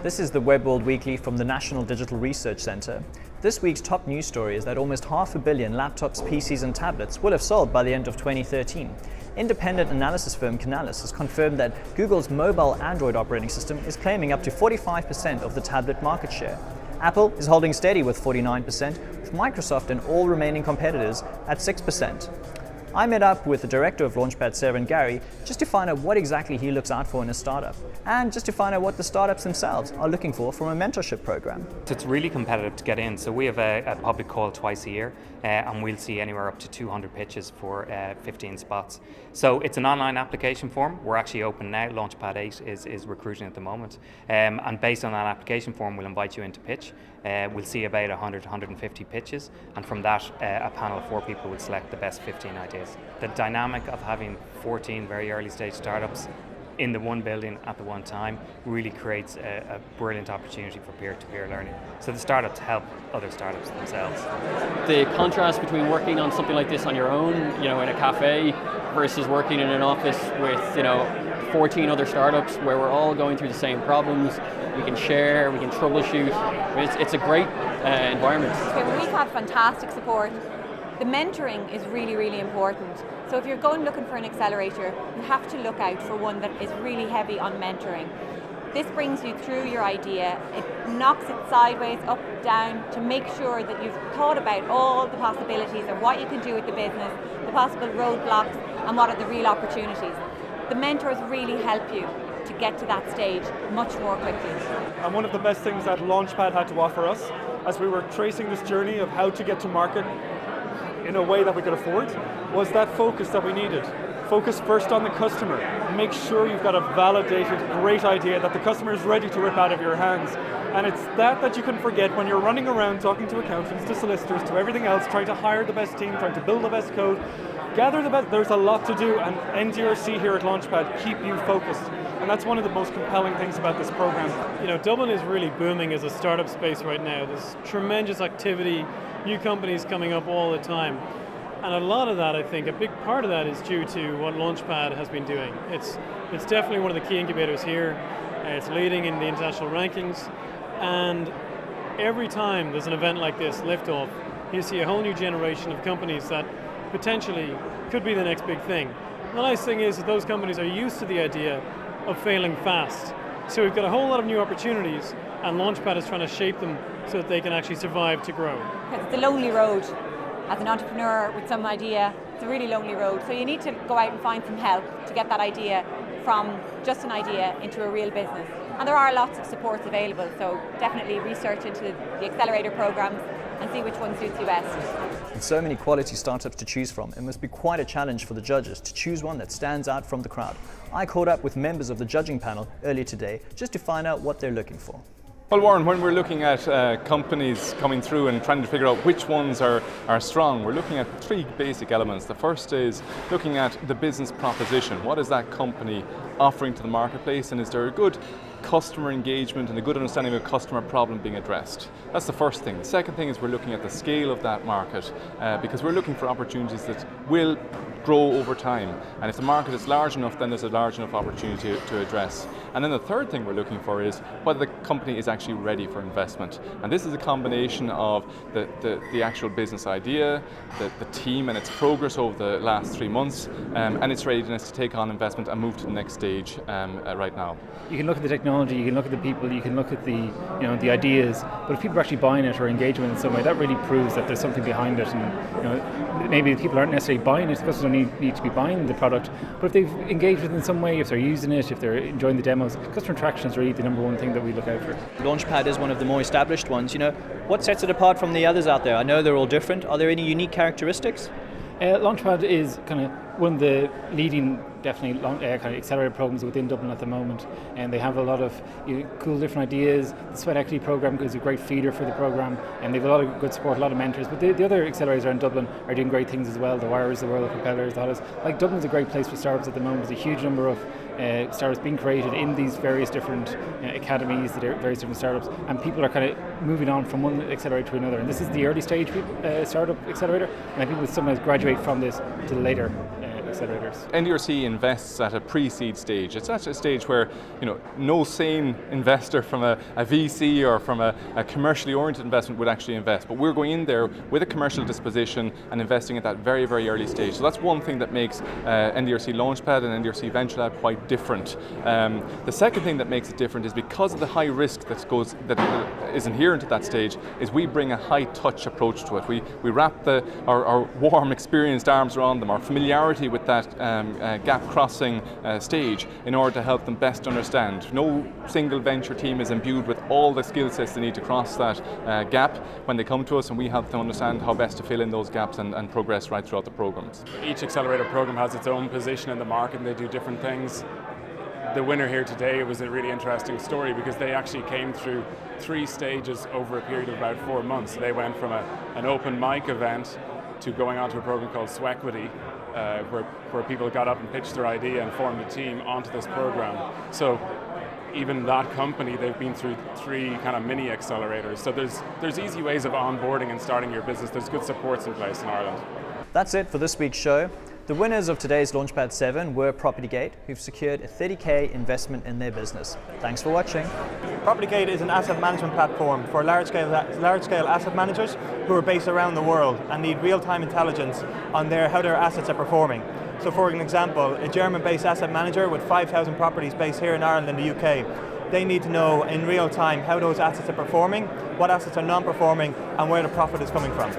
This is the Web World Weekly from the National Digital Research Centre. This week's top news story is that almost 500 million laptops, PCs and tablets will have sold by the end of 2013. Independent analysis firm Canalys has confirmed that Google's mobile Android operating system is claiming up to 45% of the tablet market share. Apple is holding steady with 49%, with Microsoft and all remaining competitors at 6%. I met up with the director of LaunchPad, Sarah and Gary, just to find out what exactly he looks out for in a startup, and just to find out what the startups themselves are looking for from a mentorship program. It's really competitive to get in, so we have a public call twice a year, and we'll see anywhere up to 200 pitches for 15 spots. So it's an online application form. We're actually open now. LaunchPad 8 is recruiting at the moment, and based on that application form, we'll invite you in to pitch. We'll see about 100 to 150 pitches, and from that, a panel of 4 people would select the best 15 ideas. The dynamic of having 14 very early stage startups in the one building at the one time really creates a brilliant opportunity for peer-to-peer learning. So the startups help other startups themselves. The contrast between working on something like this on your own, in a cafe, versus working in an office with, 14 other startups where we're all going through the same problems. We can share, we can troubleshoot. It's a great environment. We've had fantastic support. The mentoring is really, really important. So if you're going looking for an accelerator, you have to look out for one that is really heavy on mentoring. This brings you through your idea. It knocks it sideways, up, down, to make sure that you've thought about all the possibilities of what you can do with the business, the possible roadblocks, and what are the real opportunities. The mentors really help you to get to that stage much more quickly. And one of the best things that LaunchPad had to offer us, as we were tracing this journey of how to get to market in a way that we could afford, was that focus that we needed. Focus first on the customer. Make sure you've got a validated, great idea that the customer is ready to rip out of your hands. And it's that you can forget when you're running around talking to accountants, to solicitors, to everything else, trying to hire the best team, trying to build the best code, gather the best. There's a lot to do, and NDRC here at LaunchPad keep you focused. And that's one of the most compelling things about this program. Dublin is really booming as a startup space right now. There's tremendous activity, new companies coming up all the time. And a lot of that, I think, a big part of that is due to what LaunchPad has been doing. It's definitely one of the key incubators here. It's leading in the international rankings. And every time there's an event like this, Liftoff, you see a whole new generation of companies that potentially could be the next big thing. The nice thing is that those companies are used to the idea of failing fast. So we've got a whole lot of new opportunities, and LaunchPad is trying to shape them so that they can actually survive to grow. It's a lonely road. As an entrepreneur with some idea, it's a really lonely road. So you need to go out and find some help to get that idea from just an idea into a real business. And there are lots of supports available, so definitely research into the accelerator programs and see which one suits you best. With so many quality startups to choose from, it must be quite a challenge for the judges to choose one that stands out from the crowd. I caught up with members of the judging panel earlier today just to find out what they're looking for. Well, Warren, when we're looking at companies coming through and trying to figure out which ones are strong, we're looking at 3 basic elements. The first is looking at the business proposition. What is that company offering to the marketplace, and is there a good customer engagement and a good understanding of a customer problem being addressed? That's the first thing. The second thing is we're looking at the scale of that market, because we're looking for opportunities that will grow over time. And if the market is large enough, then there's a large enough opportunity to address. And then the third thing we're looking for is whether the company is actually ready for investment. And this is a combination of the actual business idea, the team and its progress over the last 3 months, and its readiness to take on investment and move to the next stage right now. You can look at the technology, you can look at the people, you can look at the ideas, but if people are actually buying it or engaging with it in some way, that really proves that there's something behind it. And maybe the people aren't necessarily buying it, the customers don't need to be buying the product, but if they've engaged with it in some way, if they're using it, if they're enjoying the demos, customer traction is really the number one thing that we look out for. LaunchPad is one of the more established ones. What sets it apart from the others out there? I know they're all different. Are there any unique characteristics? LaunchPad is kind of one of the leading, definitely kind of accelerator programs within Dublin at the moment, and they have a lot of cool different ideas. The Sweat Equity program is a great feeder for the program, and they have a lot of good support, a lot of mentors. But the other accelerators around Dublin are doing great things as well. The Wires, the World of Propellers, the others. Dublin's a great place for startups at the moment. There's a huge number of startups being created in these various different academies, the various different startups, and people are kind of moving on from one accelerator to another. And this is the early stage startup accelerator, and people sometimes graduate from this to the later accelerators. NDRC invests at a pre-seed stage. It's at a stage where no sane investor from a VC or from a commercially oriented investment would actually invest. But we're going in there with a commercial disposition and investing at that very, very early stage. So that's one thing that makes NDRC LaunchPad and NDRC Venture Lab quite different. The second thing that makes it different is because of the high risk that is inherent at that stage, is we bring a high touch approach to it. We wrap our warm, experienced arms around them, our familiarity with that gap crossing stage in order to help them best understand. No single venture team is imbued with all the skill sets they need to cross that gap when they come to us, and we help them understand how best to fill in those gaps and progress right throughout the programs. Each accelerator program has its own position in the market and they do different things. The winner here today was a really interesting story because they actually came through 3 stages over a period of about 4 months. They went from an open mic event to going on to a program called Swequity, where people got up and pitched their idea and formed a team onto this program. So even that company, they've been through 3 kind of mini accelerators. So there's easy ways of onboarding and starting your business. There's good supports in place in Ireland. That's it for this week's show. The winners of today's Launchpad 7 were PropertyGate, who've secured a 30k investment in their business. Thanks for watching. PropertyGate is an asset management platform for large-scale asset managers who are based around the world and need real-time intelligence on how their assets are performing. So for an example, a German-based asset manager with 5,000 properties based here in Ireland and the UK, they need to know in real time how those assets are performing, what assets are non-performing, and where the profit is coming from.